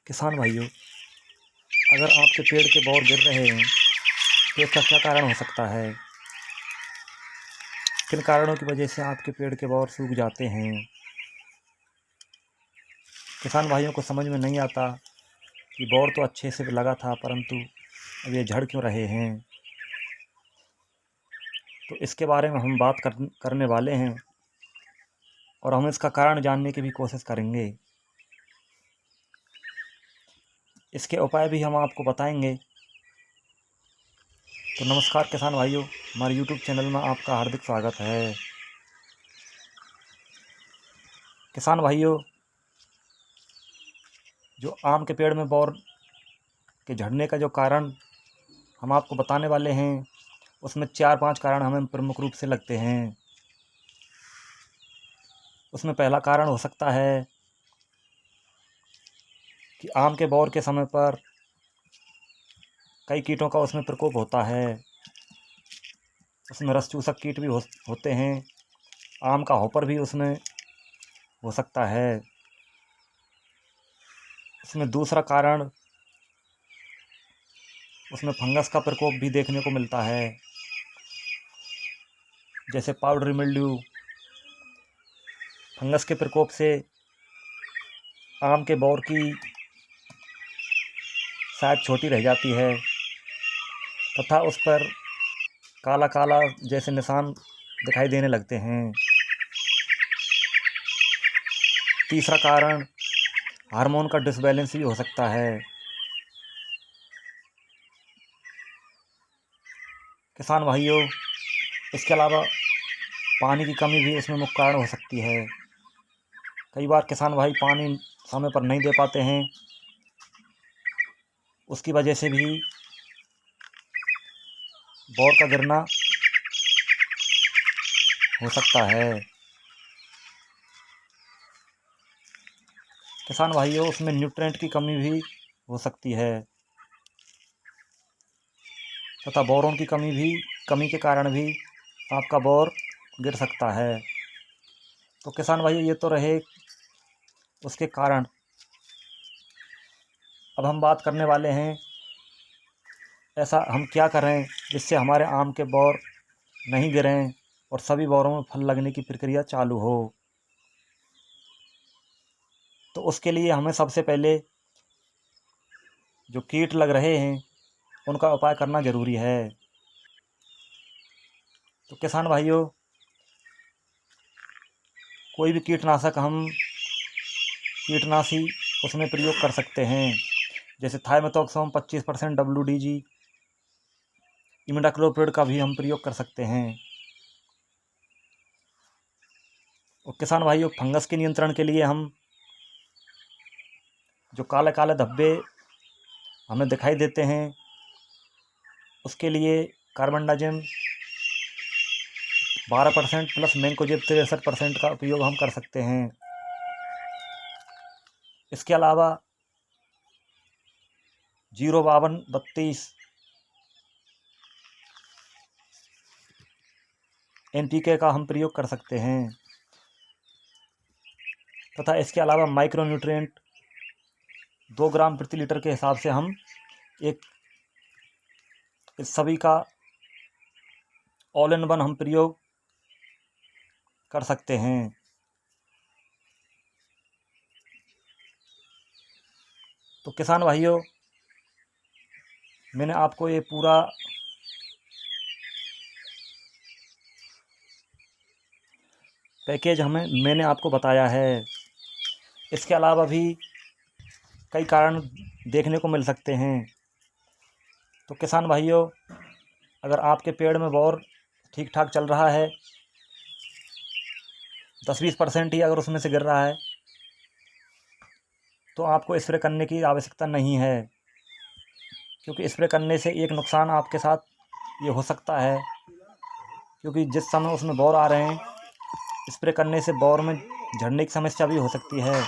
किसान भाइयों, अगर आपके पेड़ के बौर गिर रहे हैं तो इसका क्या कारण हो सकता है? किन कारणों की वजह से आपके पेड़ के बौर सूख जाते हैं? किसान भाइयों को समझ में नहीं आता कि बौर तो अच्छे से लगा था, परंतु अब ये झड़ क्यों रहे हैं। तो इसके बारे में हम बात करने वाले हैं और हम इसका कारण जानने की भी कोशिश करेंगे। इसके उपाय भी हम आपको बताएंगे। तो नमस्कार किसान भाइयों, हमारे YouTube चैनल में आपका हार्दिक स्वागत है। किसान भाइयों, जो आम के पेड़ में बौर के झड़ने का जो कारण हम आपको बताने वाले हैं, उसमें 4-5 कारण हमें प्रमुख रूप से लगते हैं। उसमें पहला कारण हो सकता है कि आम के बौर के समय पर कई कीटों का उसमें प्रकोप होता है। उसमें रस चूसक कीट भी होते हैं। आम का हॉपर भी उसमें हो सकता है। उसमें दूसरा कारण, उसमें फंगस का प्रकोप भी देखने को मिलता है, जैसे पाउडरी मिल्ड्यू। फंगस के प्रकोप से आम के बौर की साइज छोटी रह जाती है तथा उस पर काला काला जैसे निशान दिखाई देने लगते हैं। तीसरा कारण, हार्मोन का डिसबैलेंस भी हो सकता है। किसान भाइयों, इसके अलावा पानी की कमी भी इसमें मुख्य कारण हो सकती है। कई बार किसान भाई पानी समय पर नहीं दे पाते हैं, उसकी वजह से भी बौर का गिरना हो सकता है। किसान भाइयों, उसमें न्यूट्रिएंट की कमी भी हो सकती है तथा बोरोन की कमी के कारण भी आपका बौर गिर सकता है। तो किसान भाइयों, ये तो रहे उसके कारण। अब हम बात करने वाले हैं ऐसा हम क्या करें जिससे हमारे आम के बौर नहीं गिरें और सभी बौरों में फल लगने की प्रक्रिया चालू हो। तो उसके लिए हमें सबसे पहले जो कीट लग रहे हैं उनका उपाय करना ज़रूरी है। तो किसान भाइयों, कोई भी कीटनाशक हम कीटनाशी उसमें प्रयोग कर सकते हैं, जैसे थाइमेथॉक्सम 25% WDG, इमिडाक्लोप्रिड का भी हम प्रयोग कर सकते हैं। और किसान भाइयों, फंगस के नियंत्रण के लिए हम जो काले काले धब्बे हमें दिखाई देते हैं, उसके लिए कार्बेंडाजिम 12% प्लस मैंकोजेब 63% का उपयोग हम कर सकते हैं। इसके अलावा 05232 NPK का हम प्रयोग कर सकते हैं तथा इसके अलावा माइक्रो न्यूट्रिएंट 2 ग्राम प्रति लीटर के हिसाब से हम इस सभी का ऑल इन वन हम प्रयोग कर सकते हैं। तो किसान भाइयों, मैंने आपको ये पूरा पैकेज मैंने आपको बताया है। इसके अलावा भी कई कारण देखने को मिल सकते हैं। तो किसान भाइयों, अगर आपके पेड़ में बौर ठीक ठाक चल रहा है, 10-20% ही अगर उसमें से गिर रहा है, तो आपको स्प्रे करने की आवश्यकता नहीं है, क्योंकि स्प्रे करने से एक नुकसान आपके साथ ये हो सकता है, क्योंकि जिस समय उसमें बौर आ रहे हैं, स्प्रे करने से बौर में झड़ने की समस्या भी हो सकती है।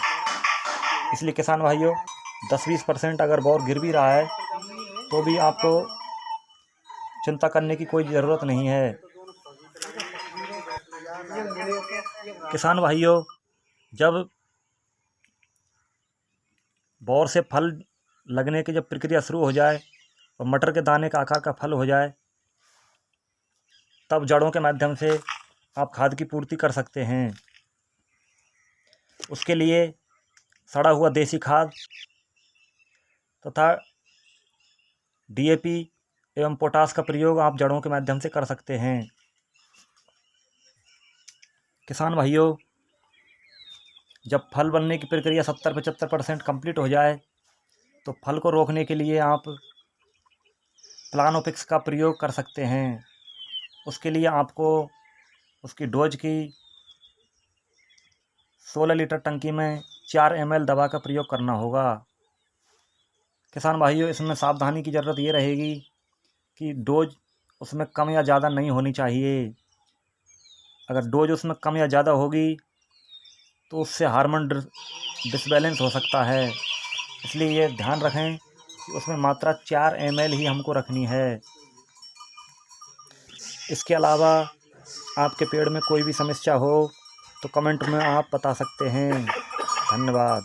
इसलिए किसान भाइयों, 10-20% अगर बौर गिर भी रहा है तो भी आपको चिंता करने की कोई ज़रूरत नहीं है। किसान भाइयों, बौर से फल लगने की जब प्रक्रिया शुरू हो जाए और मटर के दाने का आकार का फल हो जाए, तब जड़ों के माध्यम से आप खाद की पूर्ति कर सकते हैं। उसके लिए सड़ा हुआ देसी खाद तथा DAP एवं पोटास का प्रयोग आप जड़ों के माध्यम से कर सकते हैं। किसान भाइयों, जब फल बनने की प्रक्रिया 70-75% कंप्लीट हो जाए तो फल को रोकने के लिए आप प्लानोफिक्स का प्रयोग कर सकते हैं। उसके लिए आपको उसकी डोज की 16 लीटर टंकी में 4 ml दवा का प्रयोग करना होगा। किसान भाइयों, इसमें सावधानी की ज़रूरत ये रहेगी कि डोज उसमें कम या ज़्यादा नहीं होनी चाहिए। अगर डोज उसमें कम या ज़्यादा होगी तो उससे हार्मोन डिसबैलेंस हो सकता है। इसलिए ये ध्यान रखें कि उसमें मात्रा 4 ml ही हमको रखनी है। इसके अलावा आपके पेड़ में कोई भी समस्या हो तो कमेंट में आप बता सकते हैं। धन्यवाद।